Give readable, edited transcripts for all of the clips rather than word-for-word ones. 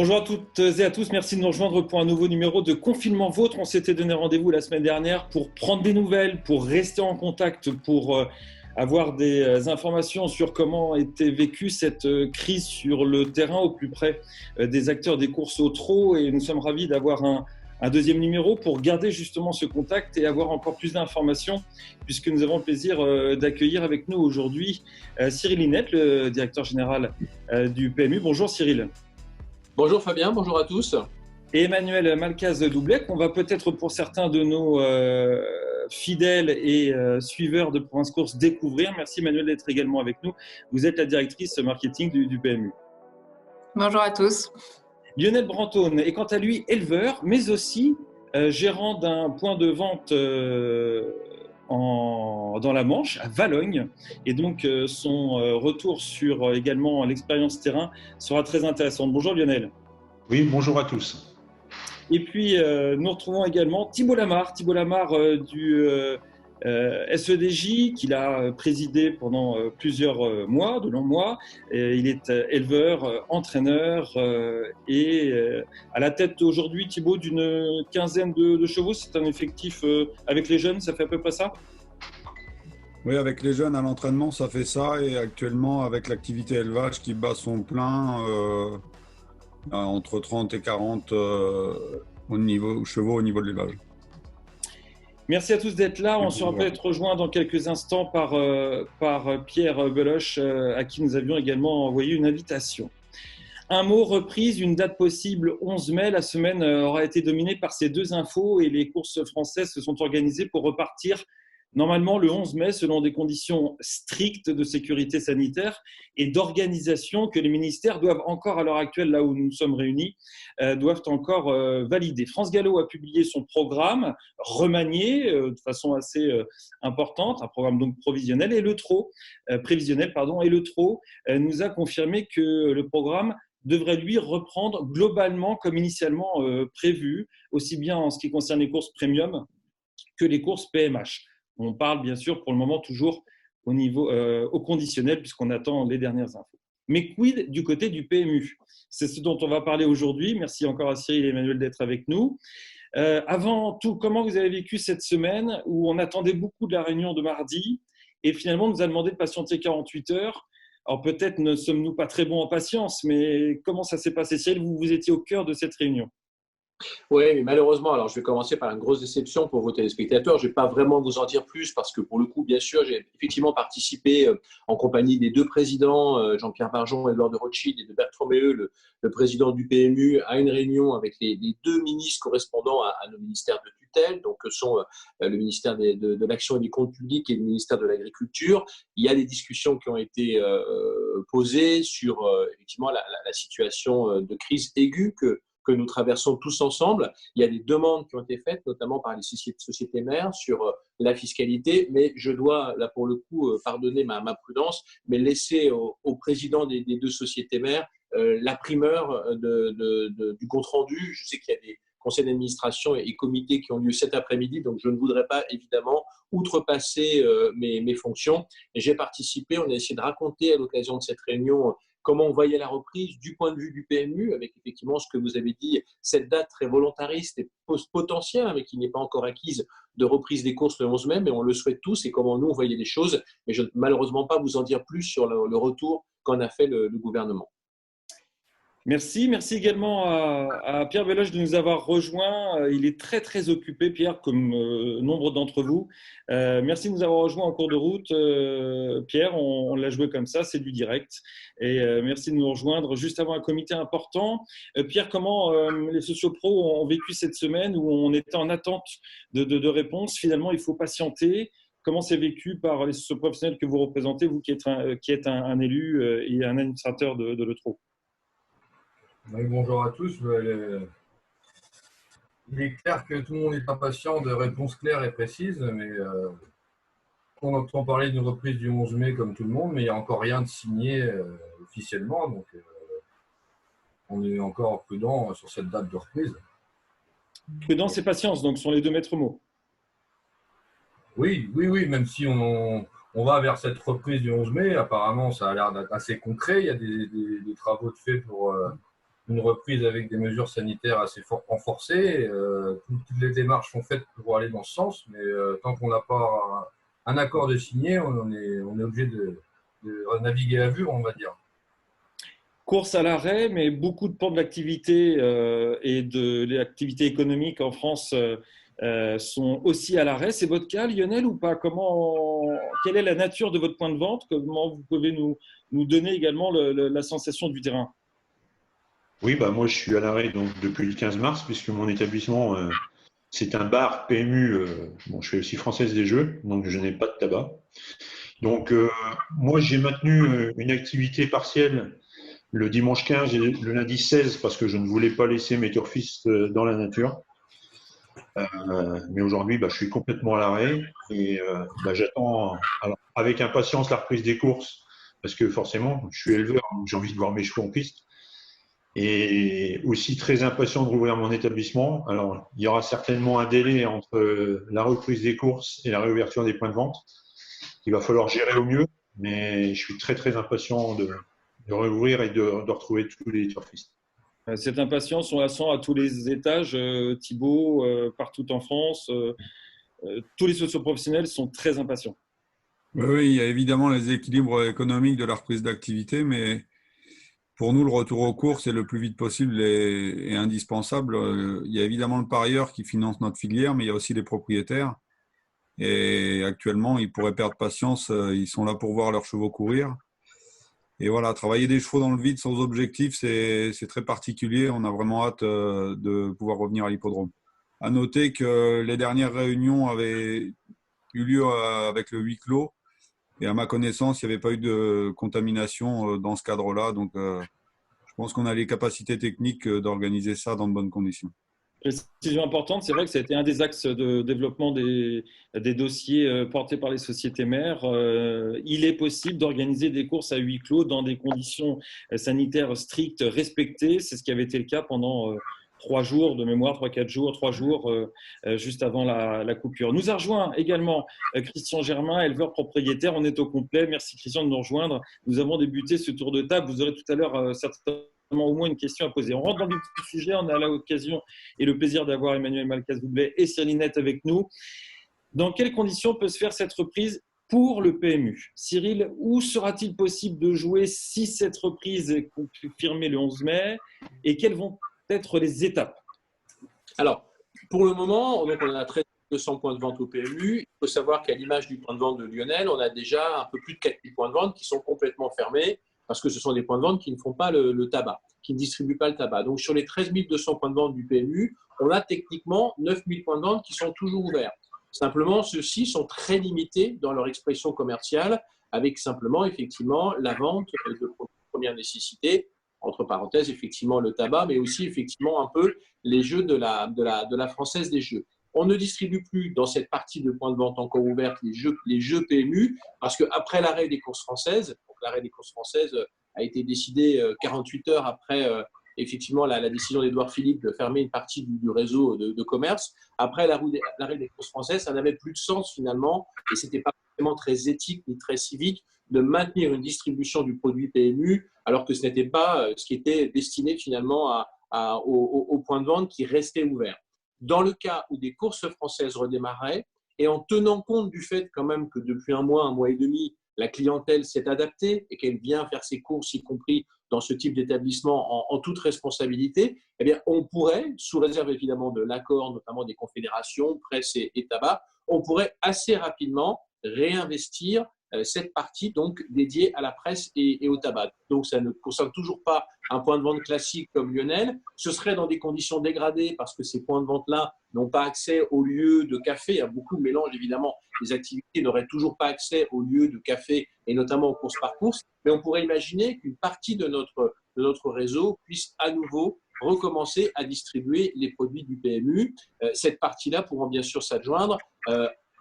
Bonjour à toutes et à tous, merci de nous rejoindre pour un nouveau numéro de Confinement Vôtre. On s'était donné rendez-vous la semaine dernière pour prendre des nouvelles, pour rester en contact, pour avoir des informations sur comment était vécue cette crise sur le terrain au plus près des acteurs des courses au trot. Et nous sommes ravis d'avoir un deuxième numéro pour garder justement ce contact et avoir encore plus d'informations, puisque nous avons le plaisir d'accueillir avec nous aujourd'hui Cyril Linette, le directeur général du PMU. Bonjour Cyril. Bonjour Fabien, bonjour à tous. Et Emmanuel Malcaz-Doublec, qu'on va peut-être pour certains de nos fidèles et suiveurs de Provence Course découvrir. Merci Emmanuel d'être également avec nous. Vous êtes la directrice marketing du PMU. Bonjour à tous. Lionel Brantone est quant à lui éleveur, mais aussi gérant d'un point de vente dans la Manche, à Valognes. Et donc son retour sur également l'expérience terrain sera très intéressant. Bonjour Lionel. Oui, bonjour à tous. Et puis, nous retrouvons également Thibault Lamar du SEDJ, qu'il a présidé pendant plusieurs mois, de longs mois. Il est éleveur, entraîneur et à la tête aujourd'hui, Thibault, d'une quinzaine de chevaux. C'est un effectif avec les jeunes, ça fait à peu près ça ? Oui, avec les jeunes à l'entraînement, ça fait ça. Et actuellement, avec l'activité élevage qui bat son plein, entre 30 et 40 chevaux au niveau de l'élevage. Merci à tous d'être là. On sera peut-être rejoint dans quelques instants par Pierre Beloche, à qui nous avions également envoyé une invitation. Un mot, reprise, une date possible 11 mai. La semaine aura été dominée par ces deux infos et les courses françaises se sont organisées pour repartir normalement le 11 mai selon des conditions strictes de sécurité sanitaire et d'organisation que les ministères doivent encore, à l'heure actuelle, là où nous sommes réunis, doivent encore valider. France Gallo a publié son programme remanié de façon assez importante, un programme donc provisionnel, et le trot, prévisionnel, pardon, et le trot nous a confirmé que le programme devrait lui reprendre globalement comme initialement prévu, aussi bien en ce qui concerne les courses premium que les courses PMH. On parle bien sûr pour le moment toujours au conditionnel puisqu'on attend les dernières infos. Mais quid du côté du PMU ? C'est ce dont on va parler aujourd'hui. Merci encore à Cyril et Emmanuel d'être avec nous. Avant tout, comment vous avez vécu cette semaine où on attendait beaucoup de la réunion de mardi et finalement on nous a demandé de patienter 48 heures. Alors peut-être ne sommes-nous pas très bons en patience, mais comment ça s'est passé, Cyril ? Vous étiez au cœur de cette réunion. Oui, mais malheureusement, alors je vais commencer par une grosse déception pour vos téléspectateurs. Je ne vais pas vraiment vous en dire plus parce que pour le coup, bien sûr, j'ai effectivement participé en compagnie des deux présidents, Jean-Pierre Barjon, Édouard de Rothschild, et de Bertrand Méheux, le président du PMU, à une réunion avec les deux ministres correspondant à nos ministères de tutelle, donc que sont le ministère de l'Action et des Comptes Publics et le ministère de l'Agriculture. Il y a des discussions qui ont été posées sur effectivement la situation de crise aiguë que nous traversons tous ensemble. Il y a des demandes qui ont été faites, notamment par les sociétés mères, sur la fiscalité, mais je dois, là pour le coup, pardonner ma prudence, mais laisser au président des deux sociétés mères la primeur du compte-rendu. Je sais qu'il y a des conseils d'administration et comités qui ont lieu cet après-midi, donc je ne voudrais pas évidemment outrepasser mes fonctions. Et j'ai participé, on a essayé de raconter à l'occasion de cette réunion comment on voyait la reprise du point de vue du PMU, avec effectivement ce que vous avez dit, cette date très volontariste et potentielle, mais qui n'est pas encore acquise, de reprise des courses le 11 mai, mais on le souhaite tous, et comment nous on voyait les choses. Mais je ne peux malheureusement pas vous en dire plus sur le retour qu'en a fait le gouvernement. Merci également à Pierre Beloche de nous avoir rejoints. Il est très très occupé, Pierre, comme nombre d'entre vous. Merci de nous avoir rejoints en cours de route. Pierre, on l'a joué comme ça, c'est du direct. Et merci de nous rejoindre juste avant un comité important. Pierre, comment les sociopros ont vécu cette semaine où on était en attente de réponses ? Finalement, il faut patienter. Comment c'est vécu par les socioprofessionnels que vous représentez, vous qui êtes un élu et un administrateur de l'EUTRO ? Oui, bonjour à tous. Il est clair que tout le monde est impatient de réponses claires et précises, mais on entend parler d'une reprise du 11 mai comme tout le monde, mais il n'y a encore rien de signé officiellement, donc on est encore prudent sur cette date de reprise. Prudence et patience, donc, sont les deux maîtres mots. Oui, même si on va vers cette reprise du 11 mai, apparemment ça a l'air d'être assez concret, il y a des travaux de fait pour une reprise avec des mesures sanitaires assez renforcées. Toutes les démarches sont faites pour aller dans ce sens, mais tant qu'on n'a pas un accord de signé, on est obligé de naviguer à vue, on va dire. Course à l'arrêt, mais beaucoup de pans de l'activité et de l'activité économique en France sont aussi à l'arrêt. C'est votre cas, Lionel, ou pas? Quelle est la nature de votre point de vente? Comment vous pouvez nous donner également la sensation du terrain? Oui, bah moi je suis à l'arrêt donc depuis le 15 mars puisque mon établissement c'est un bar PMU. Bon, je fais aussi Française des Jeux, donc je n'ai pas de tabac. Donc moi j'ai maintenu une activité partielle le dimanche 15 et le lundi 16 parce que je ne voulais pas laisser mes turfistes dans la nature. Mais aujourd'hui, bah, je suis complètement à l'arrêt et bah, j'attends avec impatience la reprise des courses parce que forcément, je suis éleveur, donc j'ai envie de voir mes chevaux en piste. Et aussi très impatient de rouvrir mon établissement. Alors, il y aura certainement un délai entre la reprise des courses et la réouverture des points de vente qu'il va falloir gérer au mieux, mais je suis très très impatient de rouvrir et de retrouver tous les turfistes. Cette impatience, on la sent à tous les étages, Thibaut, partout en France. Tous les socioprofessionnels sont très impatients. Oui, il y a évidemment les équilibres économiques de la reprise d'activité, mais pour nous, le retour aux courses est le plus vite possible et indispensable. Il y a évidemment le parieur qui finance notre filière, mais il y a aussi les propriétaires. Et actuellement, ils pourraient perdre patience. Ils sont là pour voir leurs chevaux courir. Et voilà, travailler des chevaux dans le vide sans objectif, c'est très particulier. On a vraiment hâte de pouvoir revenir à l'hippodrome. À noter que les dernières réunions avaient eu lieu avec le huis clos. Et à ma connaissance, il n'y avait pas eu de contamination dans ce cadre-là. Donc, je pense qu'on a les capacités techniques d'organiser ça dans de bonnes conditions. Précision importante, c'est vrai que ça a été un des axes de développement des dossiers portés par les sociétés mères. Il est possible d'organiser des courses à huis clos dans des conditions sanitaires strictes, respectées. C'est ce qui avait été le cas pendant 3 jours de mémoire, 3-4 jours, 3 jours juste avant la coupure. Nous a rejoint également Christian Germain, éleveur propriétaire. On est au complet. Merci Christian de nous rejoindre. Nous avons débuté ce tour de table. Vous aurez tout à l'heure certainement au moins une question à poser. On rentre dans le vif du sujet. On a l'occasion et le plaisir d'avoir Emmanuel Malkas-Doublet et Cyril Linette avec nous. Dans quelles conditions peut se faire cette reprise pour le PMU? Cyril, où sera-t-il possible de jouer si cette reprise est confirmée le 11 mai? Et quelles vont être les étapes? Alors, pour le moment, donc on a très 200 points de vente au PMU. Il faut savoir qu'à l'image du point de vente de Lionel, on a déjà un peu plus de 4000 points de vente qui sont complètement fermés parce que ce sont des points de vente qui ne font pas le tabac, qui ne distribuent pas le tabac. Donc, sur les 13 200 points de vente du PMU, on a techniquement 9000 points de vente qui sont toujours ouverts. Simplement, ceux-ci sont très limités dans leur expression commerciale, avec simplement, effectivement, la vente de première nécessité, entre parenthèses, effectivement, le tabac, mais aussi, effectivement, un peu les jeux de la Française des Jeux. On ne distribue plus dans cette partie de points de vente encore ouverte les jeux PMU, parce qu'après l'arrêt des courses françaises, donc l'arrêt des courses françaises a été décidé 48 heures après effectivement la décision d'Édouard Philippe de fermer une partie du réseau de commerce. Après l'arrêt des courses françaises, ça n'avait plus de sens finalement, et ce n'était pas vraiment très éthique ni très civique de maintenir une distribution du produit PMU, alors que ce n'était pas ce qui était destiné finalement aux points de vente qui restaient ouverts. Dans le cas où des courses françaises redémarraient, et en tenant compte du fait quand même que depuis un mois et demi, la clientèle s'est adaptée et qu'elle vient faire ses courses, y compris dans ce type d'établissement, en toute responsabilité, eh bien, on pourrait, sous réserve évidemment de l'accord, notamment des confédérations, presse et tabac, on pourrait assez rapidement réinvestir cette partie donc dédiée à la presse et au tabac. Donc ça ne concerne toujours pas un point de vente classique comme Lionel. Ce serait dans des conditions dégradées parce que ces points de vente-là n'ont pas accès aux lieux de café. Il y a beaucoup de mélange évidemment. Les activités n'auraient toujours pas accès aux lieux de café et notamment aux courses par course. Mais on pourrait imaginer qu'une partie de notre réseau puisse à nouveau recommencer à distribuer les produits du PMU. Cette partie-là pourront bien sûr s'adjoindre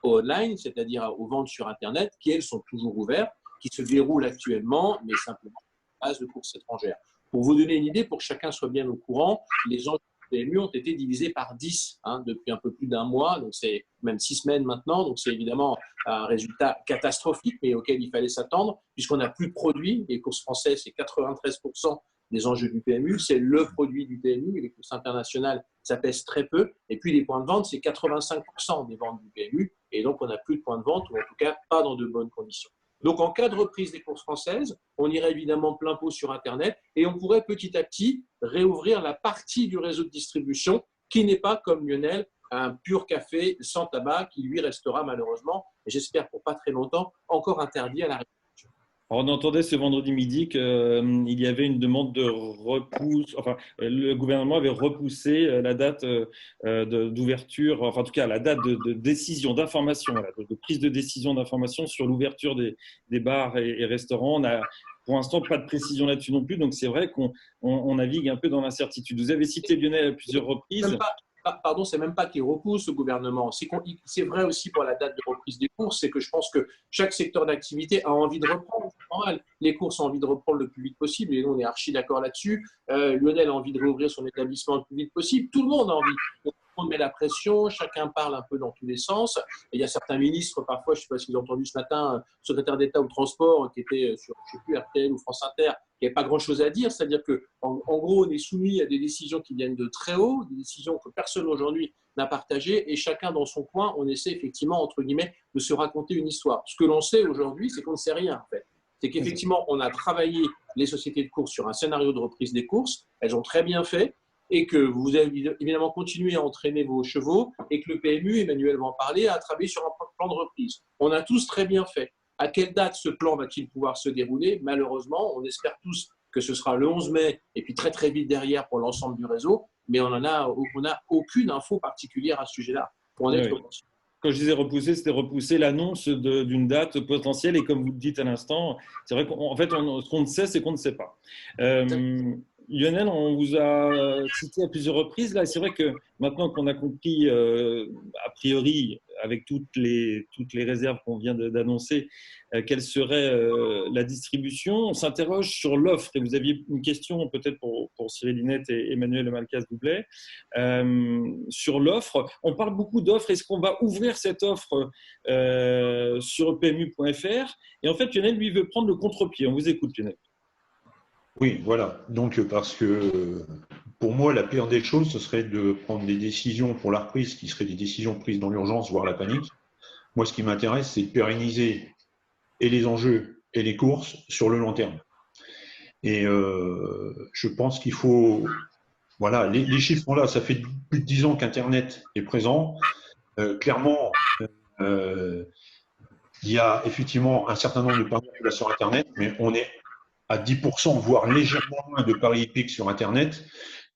au online, c'est-à-dire aux ventes sur Internet, qui elles sont toujours ouvertes, qui se déroulent actuellement, mais simplement à base de courses étrangères. Pour vous donner une idée, pour que chacun soit bien au courant, les enjeux du PMU ont été divisés par 10 depuis un peu plus d'un mois, donc c'est même 6 semaines maintenant, donc c'est évidemment un résultat catastrophique, mais auquel il fallait s'attendre, puisqu'on n'a plus de produits. Les courses françaises, c'est 93% des enjeux du PMU, c'est le produit du PMU. Les courses internationales, ça pèse très peu. Et puis les points de vente, c'est 85% des ventes du PMU. Et donc, on n'a plus de points de vente, ou en tout cas pas dans de bonnes conditions. Donc, en cas de reprise des courses françaises, on irait évidemment plein pot sur Internet et on pourrait petit à petit réouvrir la partie du réseau de distribution qui n'est pas, comme Lionel, un pur café sans tabac qui, lui, restera malheureusement, et j'espère pour pas très longtemps, encore interdit à la restauration. On entendait ce vendredi midi qu'il y avait une demande de repousse, enfin, le gouvernement avait repoussé la date d'ouverture, enfin, en tout cas, la date de décision, d'information, voilà, de prise de décision d'information sur l'ouverture des bars et restaurants. On a, pour l'instant, pas de précision là-dessus non plus, donc c'est vrai qu'on navigue un peu dans l'incertitude. Vous avez cité Lionel à plusieurs reprises. Pardon, c'est même pas qu'il repousse le gouvernement. C'est vrai aussi pour la date de reprise des courses, c'est que je pense que chaque secteur d'activité a envie de reprendre. C'est normal. Les courses ont envie de reprendre le plus vite possible et nous, on est archi d'accord là-dessus. Lionel a envie de réouvrir son établissement le plus vite possible. Tout le monde a envie. Donc, tout le monde met la pression, chacun parle un peu dans tous les sens. Et il y a certains ministres, parfois, je ne sais pas si vous avez entendu ce matin, secrétaire d'État au transport qui était sur, je ne sais plus, RTL ou France Inter, il n'y avait pas grand-chose à dire, c'est-à-dire qu'en gros, on est soumis à des décisions qui viennent de très haut, des décisions que personne aujourd'hui n'a partagées, et chacun dans son coin, on essaie effectivement, entre guillemets, de se raconter une histoire. Ce que l'on sait aujourd'hui, c'est qu'on ne sait rien, en fait. C'est qu'effectivement, on a travaillé les sociétés de courses sur un scénario de reprise des courses, elles ont très bien fait, et que vous avez évidemment continué à entraîner vos chevaux, et que le PMU, Emmanuel va en parler, a travaillé sur un plan de reprise. On a tous très bien fait. À quelle date ce plan va-t-il pouvoir se dérouler? Malheureusement, on espère tous que ce sera le 11 mai et puis très très vite derrière pour l'ensemble du réseau, mais on n'a aucune info particulière à ce sujet-là. Quand je disais repousser, c'était repousser l'annonce d'une date potentielle et comme vous le dites à l'instant, c'est vrai qu'en fait, ce qu'on ne sait, c'est qu'on ne sait pas. Lionel, on vous a cité à plusieurs reprises. Là, c'est vrai que maintenant qu'on a compris, a priori, avec toutes les réserves qu'on vient d'annoncer, quelle serait la distribution, on s'interroge sur l'offre. Et vous aviez une question peut-être pour Cyril Linette et Emmanuel Malcaz-Doublet. Sur l'offre, on parle beaucoup d'offres. Est-ce qu'on va ouvrir cette offre sur PMU.fr? Et en fait, Lionel, lui, veut prendre le contre-pied. On vous écoute, Lionel. Oui, voilà. Donc, parce que pour moi, la pire des choses, ce serait de prendre des décisions pour la reprise qui seraient des décisions prises dans l'urgence, voire la panique. Moi, ce qui m'intéresse, c'est de pérenniser et les enjeux et les courses sur le long terme. Et je pense qu'il faut… Voilà, les chiffres sont là. Ça fait plus de 10 ans qu'Internet est présent. Clairement, il y a effectivement un certain nombre de paris sur Internet, mais on est à 10%, voire légèrement moins de paris hippiques sur Internet.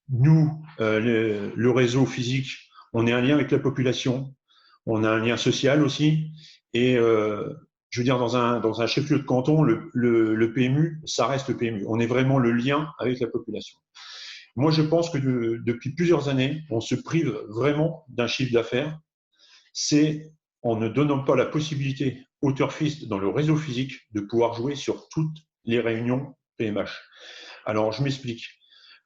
Nous, le réseau physique, on est un lien avec la population, on a un lien social aussi, et je veux dire, dans un chef-lieu de canton, le PMU, ça reste le PMU. On est vraiment le lien avec la population. Moi, je pense que depuis plusieurs années, on se prive vraiment d'un chiffre d'affaires. C'est en ne donnant pas la possibilité aux turfistes dans le réseau physique de pouvoir jouer sur toutes les réunions PMH. Alors, je m'explique.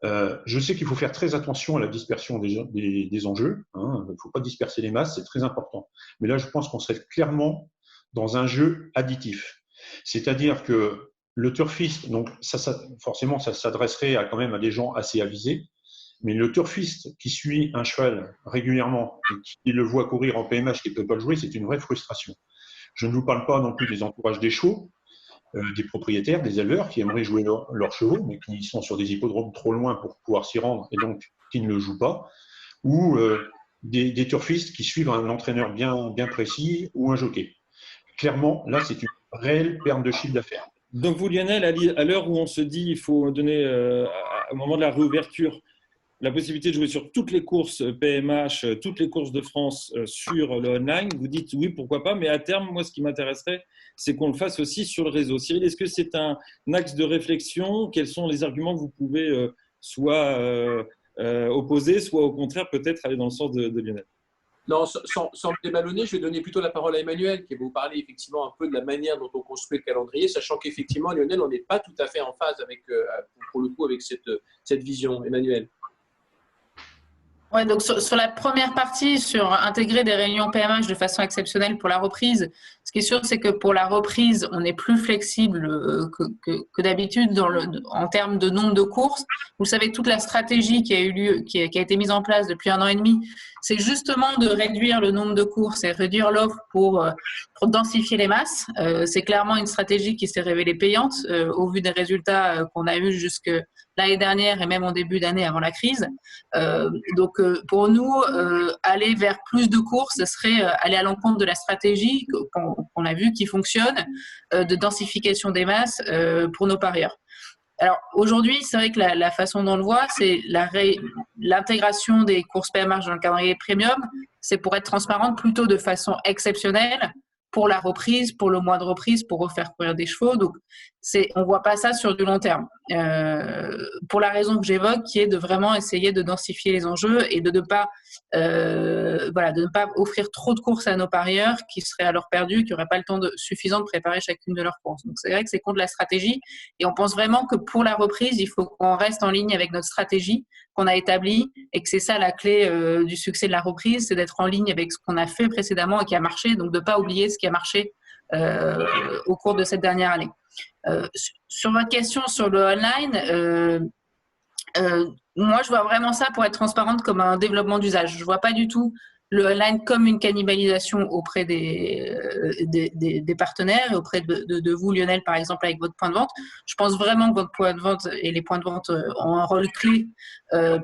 Je sais qu'il faut faire très attention à la dispersion des enjeux. Hein. Il ne faut pas disperser les masses, c'est très important. Mais là, je pense qu'on serait clairement dans un jeu additif. C'est-à-dire que le turfiste, donc forcément, ça s'adresserait quand même à des gens assez avisés, mais le turfiste qui suit un cheval régulièrement et qui le voit courir en PMH qui ne peut pas le jouer, c'est une vraie frustration. Je ne vous parle pas non plus des entourages des chevaux, des propriétaires, des éleveurs qui aimeraient jouer leurs chevaux, mais qui sont sur des hippodromes trop loin pour pouvoir s'y rendre et donc qui ne le jouent pas, ou des turfistes qui suivent un entraîneur bien précis ou un jockey. Clairement, là, c'est une réelle perte de chiffre d'affaires. Donc vous, Lionel, à l'heure où on se dit il faut donner, au moment de la réouverture, la possibilité de jouer sur toutes les courses PMH, toutes les courses de France sur le online, vous dites oui, pourquoi pas, mais à terme, moi, ce qui m'intéresserait, c'est qu'on le fasse aussi sur le réseau. Cyril, est-ce que c'est un axe de réflexion? Quels sont les arguments que vous pouvez soit opposer, soit au contraire peut-être aller dans le sens de Lionel? Non, sans me déballonner, je vais donner plutôt la parole à Emmanuel, qui va vous parler effectivement un peu de la manière dont on construit le calendrier, sachant qu'effectivement, Lionel, on n'est pas tout à fait en phase avec, pour le coup, avec cette vision. Emmanuel. Ouais, donc sur la première partie, sur intégrer des réunions PMH de façon exceptionnelle pour la reprise, Ce qui est sûr, c'est que pour la reprise, on est plus flexible que d'habitude en termes de nombre de courses. Vous savez, toute la stratégie qui a eu lieu, qui a été mise en place depuis 1 an et demi, c'est justement de réduire le nombre de courses et réduire l'offre pour densifier les masses. C'est clairement une stratégie qui s'est révélée payante au vu des résultats qu'on a eus jusque l'année dernière et même en début d'année avant la crise. Donc, pour nous, aller vers plus de courses, ce serait aller à l'encontre de la stratégie qu'on a vue qui fonctionne, de densification des masses pour nos parieurs. Alors, aujourd'hui, c'est vrai que la façon dont on le voit, c'est l'intégration des courses pay à marge dans le calendrier premium. C'est pour être transparente plutôt de façon exceptionnelle pour la reprise, pour le mois de reprise, pour refaire courir des chevaux. Donc, on ne voit pas ça sur du long terme. Pour la raison que j'évoque, qui est de vraiment essayer de densifier les enjeux et de ne pas offrir trop de courses à nos parieurs qui seraient alors perdus, qui n'auraient pas le temps suffisant de préparer chacune de leurs courses. Donc, c'est vrai que c'est contre la stratégie. Et on pense vraiment que pour la reprise, il faut qu'on reste en ligne avec notre stratégie qu'on a établie et que c'est ça la clé du succès de la reprise, c'est d'être en ligne avec ce qu'on a fait précédemment et qui a marché. Donc, de ne pas oublier ce qui a marché au cours de cette dernière année. Sur votre question sur le online, moi, je vois vraiment ça, pour être transparente, comme un développement d'usage. Je ne vois pas du tout le online comme une cannibalisation auprès des partenaires et auprès de vous, Lionel, par exemple, avec votre point de vente. Je pense vraiment que votre point de vente et les points de vente ont un rôle clé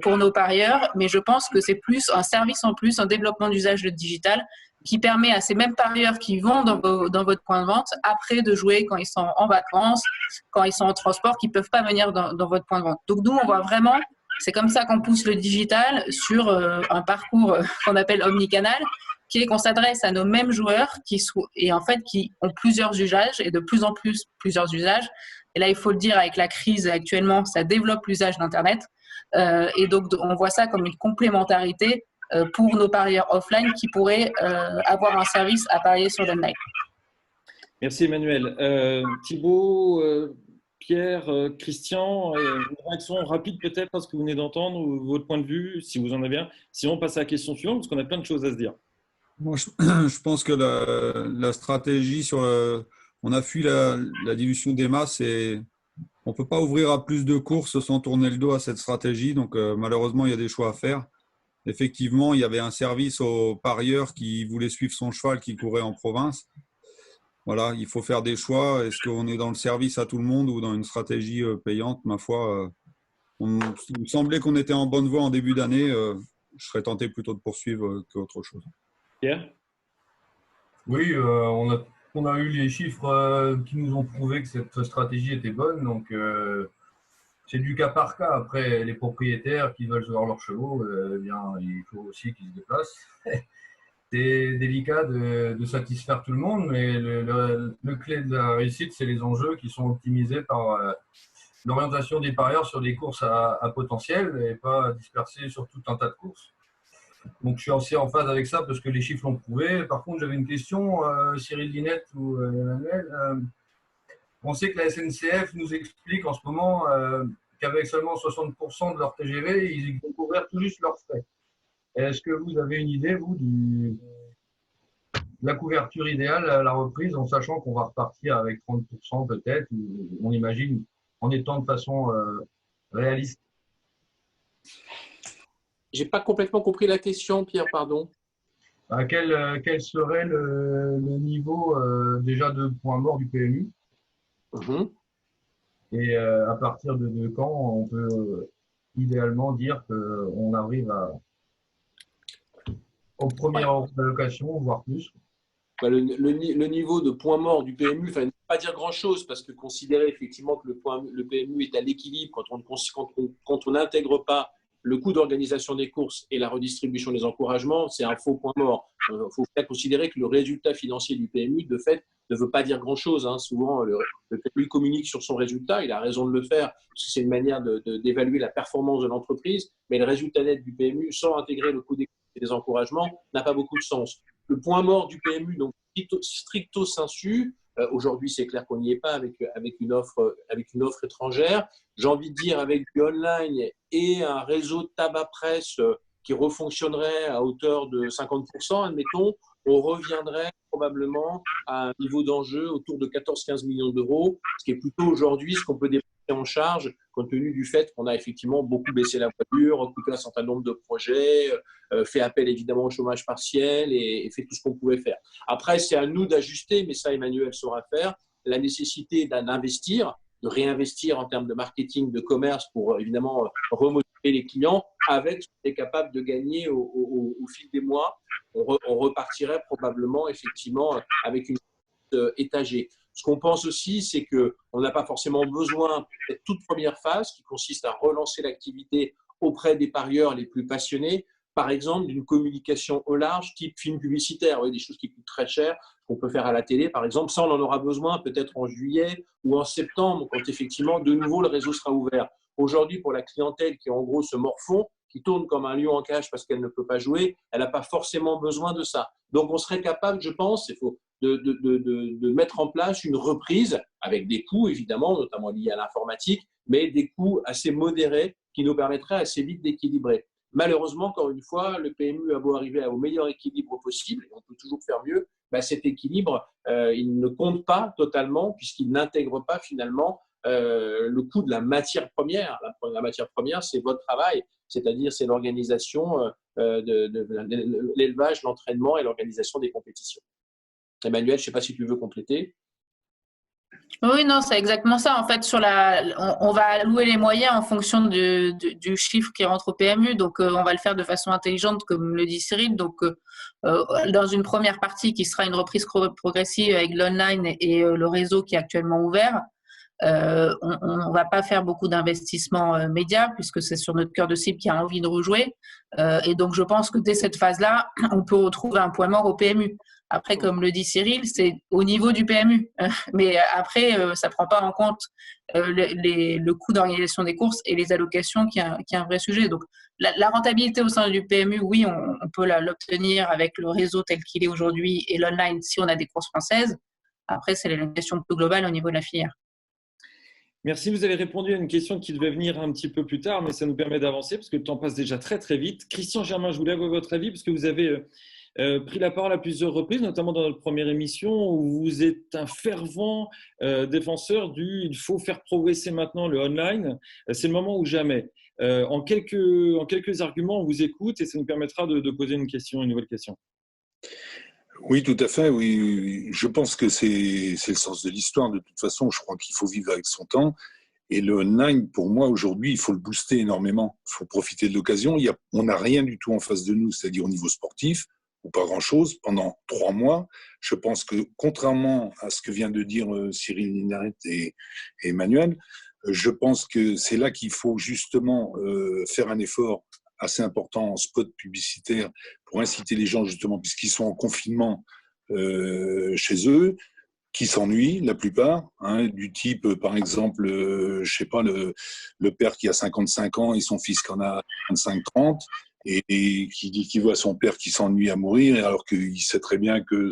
pour nos parieurs, mais je pense que c'est plus un service en plus, un développement d'usage de digital qui permet à ces mêmes parieurs qui vont dans votre point de vente, après de jouer quand ils sont en vacances, quand ils sont en transport, qui ne peuvent pas venir dans votre point de vente. Donc, nous, on voit vraiment, c'est comme ça qu'on pousse le digital sur un parcours qu'on appelle omnicanal, qui est qu'on s'adresse à nos mêmes joueurs qui ont plusieurs usages et de plus en plus plusieurs usages. Et là, il faut le dire, avec la crise actuellement, ça développe l'usage d'Internet. Et donc, on voit ça comme une complémentarité pour nos parieurs offline qui pourraient avoir un service à parier sur l'online. Merci Emmanuel. Thibaut, Pierre, Christian, une réaction rapide peut-être à ce que vous venez d'entendre ou votre point de vue, si vous en avez un. Sinon, on passe à la question suivante parce qu'on a plein de choses à se dire. Moi, je pense que la stratégie on a fui la dilution des masses et on ne peut pas ouvrir à plus de courses sans tourner le dos à cette stratégie. Donc, malheureusement, il y a des choix à faire. Effectivement, il y avait un service aux parieurs qui voulaient suivre son cheval qui courait en province. Voilà, il faut faire des choix. Est-ce qu'on est dans le service à tout le monde ou dans une stratégie payante? Ma foi, il me semblait qu'on était en bonne voie en début d'année. Je serais tenté plutôt de poursuivre qu'autre chose. Pierre? Oui, on a eu les chiffres qui nous ont prouvé que cette stratégie était bonne. Donc, c'est du cas par cas. Après, les propriétaires qui veulent voir leurs chevaux, il faut aussi qu'ils se déplacent. C'est délicat de satisfaire tout le monde, mais le clé de la réussite, c'est les enjeux qui sont optimisés par l'orientation des parieurs sur des courses à potentiel et pas dispersés sur tout un tas de courses. Donc, je suis assez en phase avec ça parce que les chiffres l'ont prouvé. Par contre, j'avais une question, Cyril Linette ou Emmanuel. On sait que la SNCF nous explique en ce moment qu'avec seulement 60% de leur TGV, ils vont couvrir tout juste leurs frais. Est-ce que vous avez une idée, vous, de la couverture idéale à la reprise, en sachant qu'on va repartir avec 30% peut-être, on imagine, en étant de façon réaliste? Je n'ai pas complètement compris la question, Pierre, pardon. Quel serait le niveau déjà de point mort du PMU? Et à partir de quand on peut idéalement dire qu'on arrive aux premières allocations, voire plus? Le niveau de point mort du PMU, ne veut pas dire grand-chose parce que considérer effectivement que le PMU est à l'équilibre quand on n'intègre pas le coût d'organisation des courses et la redistribution des encouragements, c'est un faux point mort. Il faut bien considérer que le résultat financier du PMU, de fait, ne veut pas dire grand-chose. Souvent, le PMU communique sur son résultat. Il a raison de le faire parce que c'est une manière d'évaluer la performance de l'entreprise. Mais le résultat net du PMU, sans intégrer le coût des courses et des encouragements, n'a pas beaucoup de sens. Le point mort du PMU, donc stricto sensu, aujourd'hui, c'est clair qu'on n'y est pas avec une offre étrangère. J'ai envie de dire, avec du online et un réseau de tabac-presse qui refonctionnerait à hauteur de 50%, admettons, on reviendrait probablement probablement à un niveau d'enjeu autour de 14-15 millions d'euros, ce qui est plutôt aujourd'hui ce qu'on peut dépenser en charge, compte tenu du fait qu'on a effectivement beaucoup baissé la voilure, recoupé un certain nombre de projets, fait appel évidemment au chômage partiel et fait tout ce qu'on pouvait faire. Après, c'est à nous d'ajuster, mais ça, Emmanuel saura faire, la nécessité d'investir, de réinvestir en termes de marketing, de commerce pour évidemment remotiver les clients avec ce qu'on est capable de gagner au fil des mois. On repartirait probablement effectivement avec une étagée. Ce qu'on pense aussi, c'est qu'on n'a pas forcément besoin de cette toute première phase qui consiste à relancer l'activité auprès des parieurs les plus passionnés, par exemple d'une communication au large type film publicitaire, des choses qui coûtent très cher, qu'on peut faire à la télé par exemple. Ça, on en aura besoin peut-être en juillet ou en septembre, quand effectivement de nouveau le réseau sera ouvert. Aujourd'hui, pour la clientèle qui en gros se morfond, qui tourne comme un lion en cage parce qu'elle ne peut pas jouer, elle n'a pas forcément besoin de ça. Donc on serait capable, je pense, de mettre en place une reprise avec des coûts évidemment, notamment liés à l'informatique, mais des coûts assez modérés qui nous permettraient assez vite d'équilibrer. Malheureusement, encore une fois, le PMU a beau arriver au meilleur équilibre possible, et on peut toujours faire mieux, cet équilibre, il ne compte pas totalement puisqu'il n'intègre pas finalement le coût de la matière première. La matière première, c'est votre travail, c'est-à-dire c'est l'organisation de l'élevage, l'entraînement et l'organisation des compétitions. Emmanuel, je ne sais pas si tu veux compléter. Oui, non, c'est exactement ça. En fait, on va allouer les moyens en fonction du chiffre qui rentre au PMU. Donc, on va le faire de façon intelligente, comme le dit Cyril. Donc, dans une première partie qui sera une reprise progressive avec l'online et le réseau qui est actuellement ouvert, on ne va pas faire beaucoup d'investissements médias puisque c'est sur notre cœur de cible qui a envie de rejouer. Et donc, je pense que dès cette phase-là, on peut retrouver un point mort au PMU. Après, comme le dit Cyril, c'est au niveau du PMU. Mais après, ça ne prend pas en compte le coût d'organisation des courses et les allocations qui est un vrai sujet. Donc, la rentabilité au sein du PMU, oui, on peut l'obtenir avec le réseau tel qu'il est aujourd'hui et l'online si on a des courses françaises. Après, c'est la question plus globale au niveau de la filière. Merci, vous avez répondu à une question qui devait venir un petit peu plus tard, mais ça nous permet d'avancer parce que le temps passe déjà très très vite. Christian Germain, je voulais avoir votre avis parce que vous avez pris la parole à plusieurs reprises, notamment dans notre première émission, où vous êtes un fervent défenseur il faut faire progresser maintenant le online. C'est le moment ou jamais. En quelques arguments, on vous écoute et ça nous permettra de poser une nouvelle question. Oui, tout à fait. Oui, je pense que c'est le sens de l'histoire. De toute façon, je crois qu'il faut vivre avec son temps. Et le online, pour moi, aujourd'hui, il faut le booster énormément. Il faut profiter de l'occasion. On n'a rien du tout en face de nous, c'est-à-dire au niveau sportif, ou pas grand-chose, pendant 3 mois. Je pense que, contrairement à ce que vient de dire Cyril Linaret et Emmanuel, je pense que c'est là qu'il faut justement faire un effort assez important en spot publicitaire pour inciter les gens, justement, puisqu'ils sont en confinement chez eux, qui s'ennuient, la plupart, du type, par exemple, je sais pas, le père qui a 55 ans et son fils qui en a 25-30, et qui dit qu'il voit son père qui s'ennuie à mourir, alors qu'il sait très bien que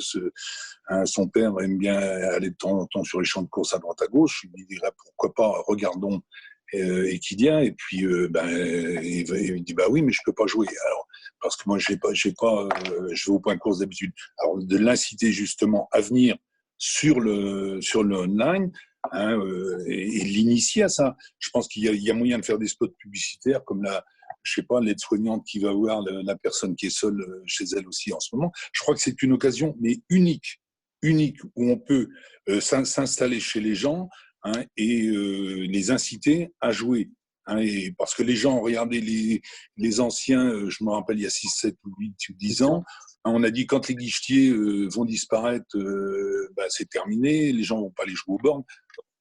son père aime bien aller de temps en temps sur les champs de course à droite à gauche. Il dirait pourquoi pas, regardons Equidia, et puis il dit bah oui, mais je peux pas jouer. Alors parce que moi je vais au point de course d'habitude. Alors de l'inciter justement à venir sur le online, et l'initier à ça. Je pense qu'il y a moyen de faire des spots publicitaires comme je sais pas, l'aide-soignante qui va voir la personne qui est seule chez elle aussi en ce moment. Je crois que c'est une occasion, mais unique, où on peut s'installer chez les gens et les inciter à jouer. Et parce que les gens, regardez les anciens, je me rappelle il y a 6, 7, 8 ou 10 ans, on a dit quand les guichetiers vont disparaître, c'est terminé, les gens vont pas aller jouer aux bornes.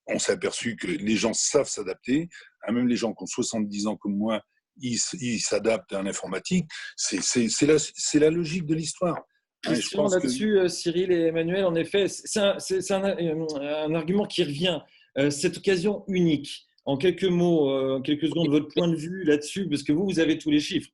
On s'est aperçu que les gens savent s'adapter, même les gens qui ont 70 ans comme moi, ils s'adaptent à l'informatique. C'est la logique de l'histoire. Je pense là-dessus, Cyril et Emmanuel, en effet, c'est un argument qui revient. Cette occasion unique. En quelques mots, en quelques secondes, votre point de vue là-dessus, parce que vous avez tous les chiffres.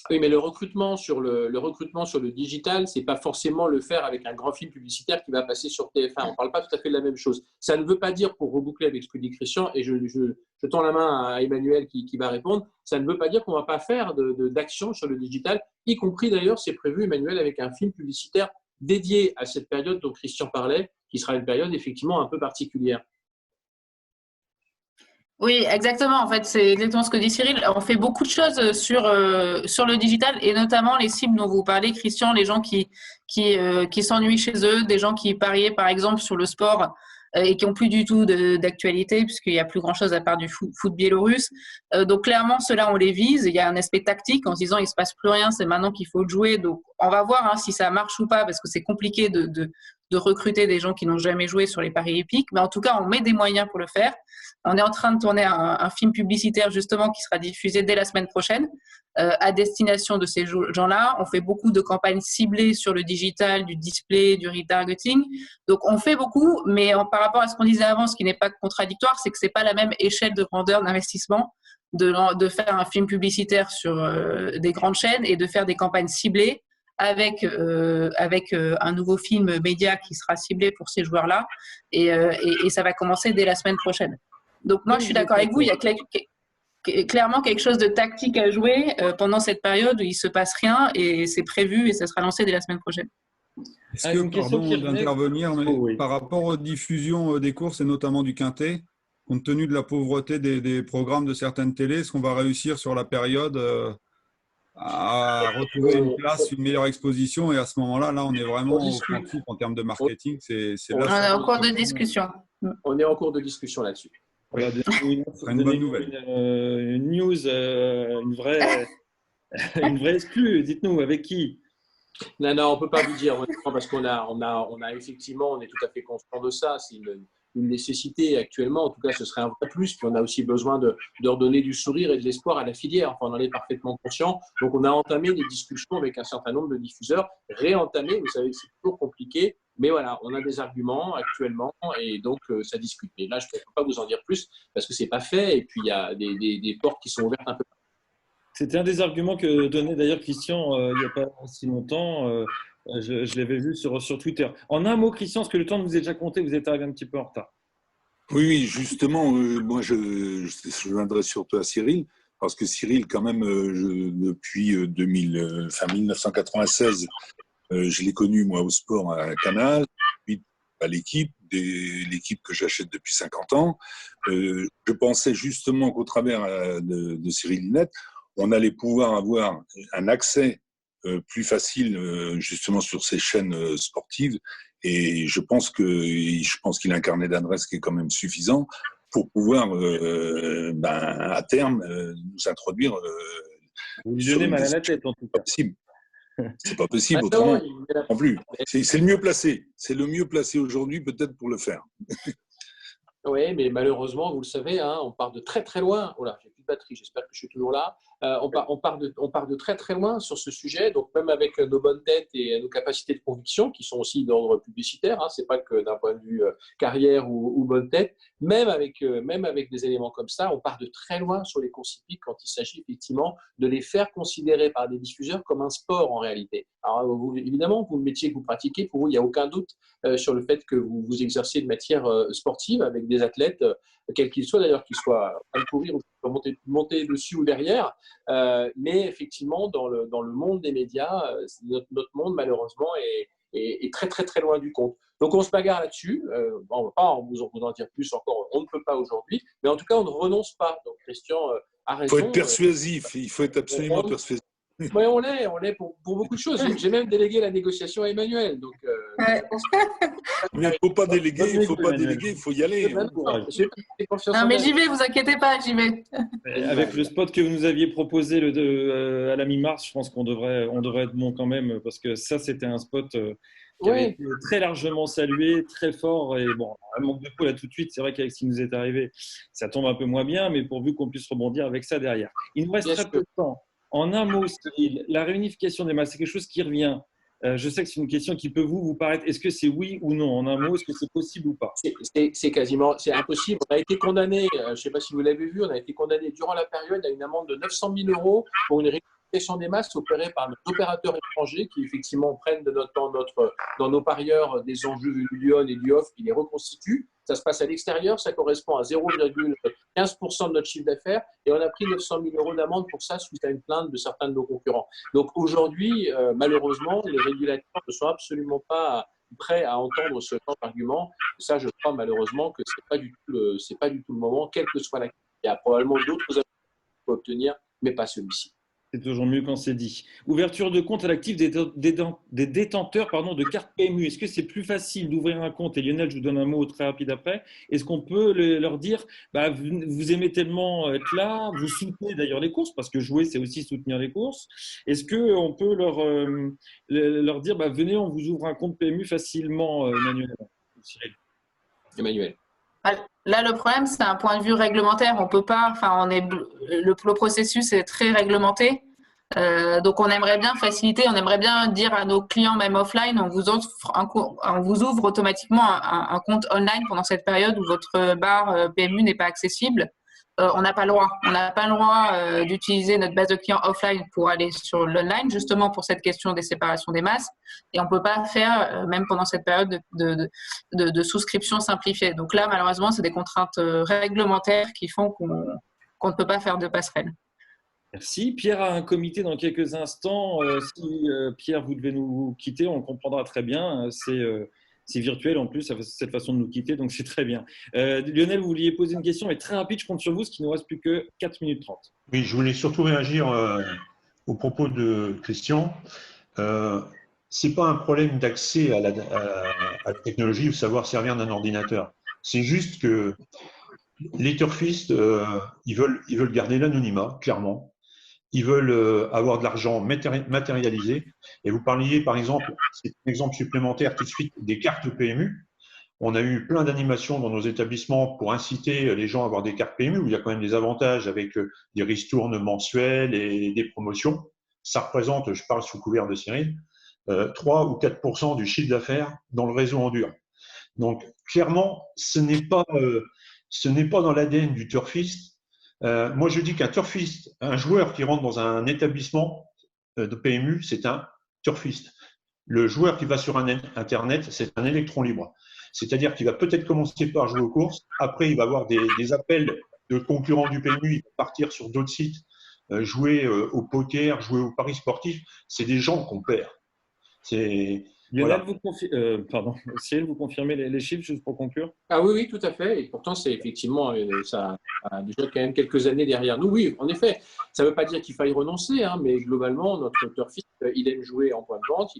Oui, mais le recrutement sur le digital, c'est pas forcément le faire avec un grand film publicitaire qui va passer sur TF1. On parle pas tout à fait de la même chose. Ça ne veut pas dire, pour reboucler avec ce que dit Christian, et je tends la main à Emmanuel qui va répondre, ça ne veut pas dire qu'on va pas faire d'action sur le digital, y compris d'ailleurs, c'est prévu, Emmanuel, avec un film publicitaire dédiée à cette période dont Christian parlait, qui sera une période effectivement un peu particulière. Oui, exactement. En fait, c'est exactement ce que dit Cyril. On fait beaucoup de choses sur le digital et notamment les cibles dont vous parlez, Christian, les gens qui s'ennuient chez eux, des gens qui pariaient par exemple sur le sport et qui ont plus du tout d'actualité puisqu'il y a plus grand chose à part du foot biélorusse. Donc clairement, ceux-là on les vise. Il y a un aspect tactique en se disant il se passe plus rien, c'est maintenant qu'il faut jouer. Donc on va voir si ça marche ou pas parce que c'est compliqué de recruter des gens qui n'ont jamais joué sur les paris hippiques. Mais en tout cas, on met des moyens pour le faire. On est en train de tourner un film publicitaire justement qui sera diffusé dès la semaine prochaine à destination de ces gens-là. On fait beaucoup de campagnes ciblées sur le digital, du display, du retargeting. Donc on fait beaucoup, mais par rapport à ce qu'on disait avant, ce qui n'est pas contradictoire, c'est que c'est pas la même échelle de grandeur d'investissement de faire un film publicitaire sur des grandes chaînes et de faire des campagnes ciblées avec un nouveau film média qui sera ciblé pour ces joueurs-là et ça va commencer dès la semaine prochaine. Donc moi, je suis d'accord avec vous, il y a clairement quelque chose de tactique à jouer pendant cette période où il ne se passe rien et c'est prévu et ça sera lancé dès la semaine prochaine. Est-ce que, pardon d'intervenir, mais par rapport aux diffusions des courses et notamment du Quintet, compte tenu de la pauvreté des programmes de certaines télés, est-ce qu'on va réussir sur la période à retrouver une place, une meilleure exposition et à ce moment-là, on est vraiment offensif en termes de marketing. On est en cours de discussion. On est en cours de discussion là-dessus. Voilà, une bonne nouvelle. Une news, une vraie exclue. Dites-nous, avec qui? Non, on ne peut pas vous dire parce qu'on a effectivement, on est tout à fait conscient de ça. C'est une nécessité actuellement. En tout cas, ce serait un vrai plus. Puis on a aussi besoin de redonner du sourire et de l'espoir à la filière. Enfin, on en est parfaitement conscient. Donc, on a entamé des discussions avec un certain nombre de diffuseurs. Réentamé, vous savez, c'est toujours compliqué. Mais voilà, on a des arguments actuellement et donc ça discute. Mais là, je ne peux pas vous en dire plus parce que ce n'est pas fait. Et puis, il y a des portes qui sont ouvertes un peu. C'était un des arguments que donnait d'ailleurs Christian il n'y a pas si longtemps. Je l'avais vu sur Twitter. En un mot, Christian, parce que le temps nous est déjà compté, vous êtes arrivé un petit peu en retard. Oui, justement, moi je m'adresse surtout à Cyril, parce que Cyril, quand même, depuis 1996, je l'ai connu, moi, au sport à Canal, puis à l'équipe que j'achète depuis 50 ans. Je pensais justement qu'au travers de Cyril Linette, on allait pouvoir avoir un accès plus facile justement sur ces chaînes sportives et je pense qu'il a un carnet d'adresses qui est quand même suffisant pour pouvoir à terme nous introduire vous lui donnez mal à la tête en tout cas. C'est pas possible autrement non plus. C'est le mieux placé aujourd'hui peut-être pour le faire. Oui, mais malheureusement, vous le savez, on part de très très loin. Oh là, j'ai plus de batterie, j'espère que je suis toujours là. On part de très très loin sur ce sujet, donc même avec nos bonnes têtes et nos capacités de conviction, qui sont aussi d'ordre publicitaire, c'est pas que d'un point de vue carrière ou bonne tête, même avec des éléments comme ça, on part de très loin sur les courses hippiques quand il s'agit effectivement de les faire considérer par des diffuseurs comme un sport en réalité. Alors évidemment, pour le métier que vous pratiquez, pour vous, il n'y a aucun doute sur le fait que vous vous exercez de matière sportive avec des athlètes, quels qu'ils soient d'ailleurs, qu'ils soient à courir ou monter dessus ou derrière. Mais effectivement, dans le monde des médias, notre monde, malheureusement, est très, très, très loin du compte. Donc, on se bagarre là-dessus. On ne va pas vous en dire plus encore. On ne peut pas aujourd'hui. Mais en tout cas, on ne renonce pas. Donc, Christian a raison. Il faut être persuasif. Il faut être absolument persuasif. Oui, on l'est pour beaucoup de choses. J'ai même délégué la négociation à Emmanuel. Donc, mais il ne faut pas déléguer, il faut y aller. Non, mais j'y vais, vous inquiétez pas, j'y vais. Avec le spot que vous nous aviez proposé à la mi-mars, je pense qu'on devrait être bon quand même, parce que ça, c'était un spot qui avait été très largement salué, très fort. Et bon, un manque de peau là tout de suite, c'est vrai qu'avec ce qui nous est arrivé, ça tombe un peu moins bien, mais pourvu qu'on puisse rebondir avec ça derrière. Il nous reste très peu de temps. En un mot, Cyril, la réunification des masses, c'est quelque chose qui revient. Je sais que c'est une question qui peut vous paraître. Est-ce que c'est oui ou non? En un mot, est-ce que c'est possible ou pas? C'est impossible. On a été condamné, je ne sais pas si vous l'avez vu, on a été condamné durant la période à une amende de 900 000 € pour une réunification l'identification des masses opérée par nos opérateurs étrangers qui effectivement prennent de notre temps dans nos parieurs des enjeux du on et du off qui les reconstituent. Ça se passe à l'extérieur, ça correspond à 0,15% de notre chiffre d'affaires et on a pris 900 000 € d'amende pour ça suite à une plainte de certains de nos concurrents. Donc aujourd'hui, malheureusement, les régulateurs ne sont absolument pas prêts à entendre ce genre d'argument. Ça, je crois malheureusement que ce n'est pas du tout le moment, quelle que soit la question. Il y a probablement d'autres avantages qu'on peut obtenir, mais pas celui-ci. C'est toujours mieux quand c'est dit. Ouverture de compte à l'actif des détenteurs de cartes PMU. Est-ce que c'est plus facile d'ouvrir un compte? Et Lionel, je vous donne un mot très rapide après. Est-ce qu'on peut leur dire, vous aimez tellement être là, vous soutenez d'ailleurs les courses, parce que jouer, c'est aussi soutenir les courses. Est-ce qu'on peut leur dire, venez, on vous ouvre un compte PMU facilement, Emmanuel. Là, le problème, c'est un point de vue réglementaire. On peut pas. Le processus est très réglementé. Donc, on aimerait bien faciliter. On aimerait bien dire à nos clients, même offline, on vous ouvre automatiquement un compte online pendant cette période où votre bar PMU n'est pas accessible. On n'a pas le droit. On n'a pas le droit d'utiliser notre base de clients offline pour aller sur l'online, justement pour cette question des séparations des masses. Et on ne peut pas faire, même pendant cette période, de souscription simplifiée. Donc là, malheureusement, c'est des contraintes réglementaires qui font qu'on ne peut pas faire de passerelle. Merci. Pierre a un comité dans quelques instants. Si Pierre, vous devez nous quitter, on comprendra très bien. C'est virtuel en plus, cette façon de nous quitter, donc c'est très bien. Lionel, vous vouliez poser une question, mais très rapide, je compte sur vous, parce qu'il ne nous reste plus que 4 minutes 30. Oui, je voulais surtout réagir aux propos de Christian. Ce n'est pas un problème d'accès à la technologie ou savoir servir d'un ordinateur. C'est juste que les turfistes, ils veulent garder l'anonymat, clairement. Ils veulent avoir de l'argent matérialisé. Et vous parliez, par exemple, c'est un exemple supplémentaire tout de suite, des cartes PMU. On a eu plein d'animations dans nos établissements pour inciter les gens à avoir des cartes PMU, où il y a quand même des avantages avec des ristournes mensuelles et des promotions. Ça représente, je parle sous couvert de Cyril, 3 ou 4% du chiffre d'affaires dans le réseau en dur. Donc, clairement, ce n'est pas dans l'ADN du turfiste. Moi, je dis qu'un turfiste, un joueur qui rentre dans un établissement de PMU, c'est un turfiste. Le joueur qui va sur Internet, c'est un électron libre. C'est-à-dire qu'il va peut-être commencer par jouer aux courses, après il va avoir des appels de concurrents du PMU, il va partir sur d'autres sites, jouer au poker, jouer au paris sportif. C'est des gens qu'on perd. Lionel, Cyril, vous confirmez les chiffres juste pour conclure? Ah oui, tout à fait. Et pourtant, c'est effectivement, ça a déjà quand même quelques années derrière nous. Oui, en effet, ça ne veut pas dire qu'il faille renoncer, mais globalement, notre turfiste, il aime jouer en point de vente,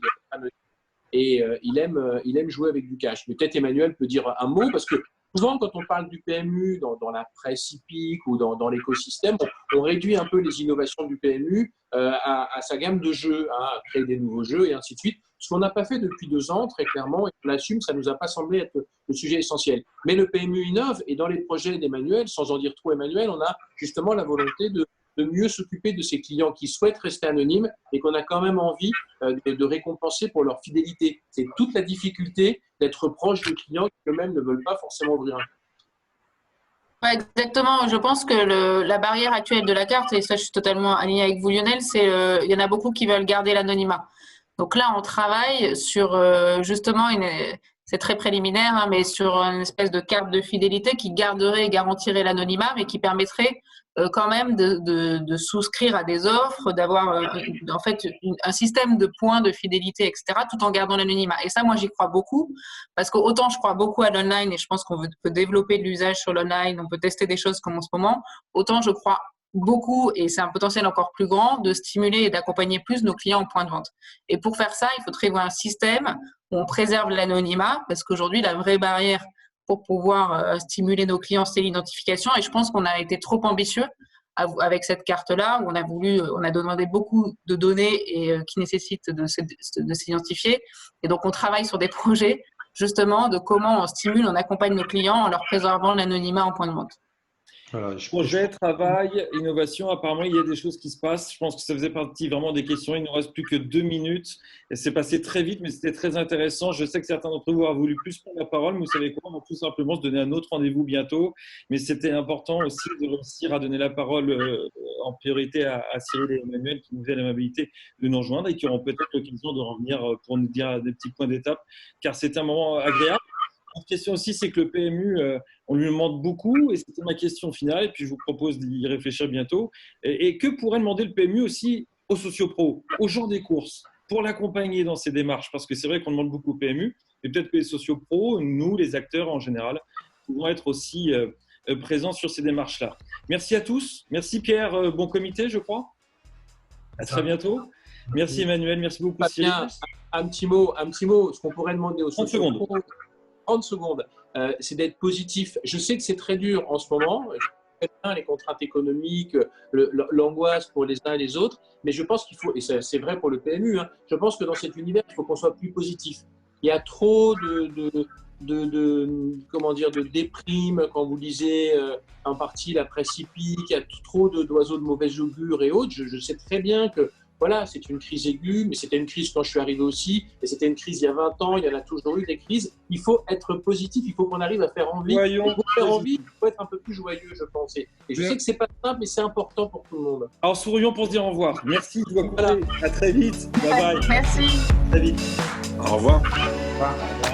il aime jouer avec du cash. Peut-être Emmanuel peut dire un mot, parce que souvent, quand on parle du PMU dans la presse hippique ou dans l'écosystème, on réduit un peu les innovations du PMU à sa gamme de jeux, à créer des nouveaux jeux et ainsi de suite. Ce qu'on n'a pas fait depuis 2 ans, très clairement, et qu'on assume, ça ne nous a pas semblé être le sujet essentiel. Mais le PMU innove, et dans les projets d'Emmanuel, sans en dire trop Emmanuel, on a justement la volonté de mieux s'occuper de ces clients qui souhaitent rester anonymes et qu'on a quand même envie de récompenser pour leur fidélité. C'est toute la difficulté d'être proche de clients qui eux-mêmes ne veulent pas forcément ouvrir un compte. Ouais, exactement. Je pense que la barrière actuelle de la carte, et ça je suis totalement alignée avec vous Lionel, c'est il y en a beaucoup qui veulent garder l'anonymat. Donc là, on travaille sur justement c'est très préliminaire, mais sur une espèce de carte de fidélité qui garderait et garantirait l'anonymat, mais qui permettrait quand même de souscrire à des offres, d'avoir en fait un système de points de fidélité, etc., tout en gardant l'anonymat. Et ça, moi, j'y crois beaucoup, parce qu'autant je crois beaucoup à l'online et je pense qu'on peut développer de l'usage sur l'online, on peut tester des choses comme en ce moment, autant je crois beaucoup, et c'est un potentiel encore plus grand, de stimuler et d'accompagner plus nos clients en point de vente. Et pour faire ça, il faut prévoir un système où on préserve l'anonymat, parce qu'aujourd'hui, la vraie barrière pour pouvoir stimuler nos clients, c'est l'identification. Et je pense qu'on a été trop ambitieux avec cette carte-là, où on a demandé beaucoup de données et qui nécessitent de s'identifier. Et donc, on travaille sur des projets, justement, de comment on stimule, on accompagne nos clients en leur préservant l'anonymat en point de vente. Voilà, Projet, travail, innovation, apparemment il y a des choses qui se passent. Je pense que ça faisait partie vraiment des questions. Il ne nous reste plus que 2 minutes. Et c'est passé très vite, mais c'était très intéressant. Je sais que certains d'entre vous auraient voulu plus prendre la parole, mais vous savez quoi, on va tout simplement se donner un autre rendez-vous bientôt. Mais c'était important aussi de réussir à donner la parole en priorité à Cyril et Emmanuel qui nous avaient l'amabilité de nous rejoindre et qui auront peut-être l'occasion de revenir pour nous dire des petits points d'étape, car c'était un moment agréable. La question aussi, c'est que le PMU, on lui demande beaucoup, et c'était ma question finale, et puis je vous propose d'y réfléchir bientôt. Et que pourrait demander le PMU aussi aux sociopros, aux gens des courses, pour l'accompagner dans ses démarches? Parce que c'est vrai qu'on demande beaucoup au PMU, mais peut-être que les sociopros, nous, les acteurs en général, pouvons être aussi présents sur ces démarches-là. Merci à tous. Merci Pierre, bon comité, je crois. À très bientôt. Merci Emmanuel, merci beaucoup Cyril. Un petit mot. Ce qu'on pourrait demander aux 30 secondes. 30 secondes, c'est d'être positif. Je sais que c'est très dur en ce moment, je sais bien les contraintes économiques, l'angoisse pour les uns et les autres, mais je pense qu'il faut, et c'est vrai pour le PMU, hein, je pense que dans cet univers, il faut qu'on soit plus positif. Il y a trop de déprime quand vous lisez en partie la presse hippique, il y a trop d'oiseaux de mauvais augure et autres. Je sais très bien que voilà, c'est une crise aiguë, mais c'était une crise quand je suis arrivé aussi, et c'était une crise il y a 20 ans, il y en a toujours eu des crises. Il faut être positif, il faut qu'on arrive à faire envie. Voyons. Pour faire envie, il faut être un peu plus joyeux, je pense. Et je sais que c'est pas simple, mais c'est important pour tout le monde. Alors sourions pour se dire au revoir. Merci, je dois couper. À très vite. Bye bye. Merci. À très vite. Au revoir. Au revoir.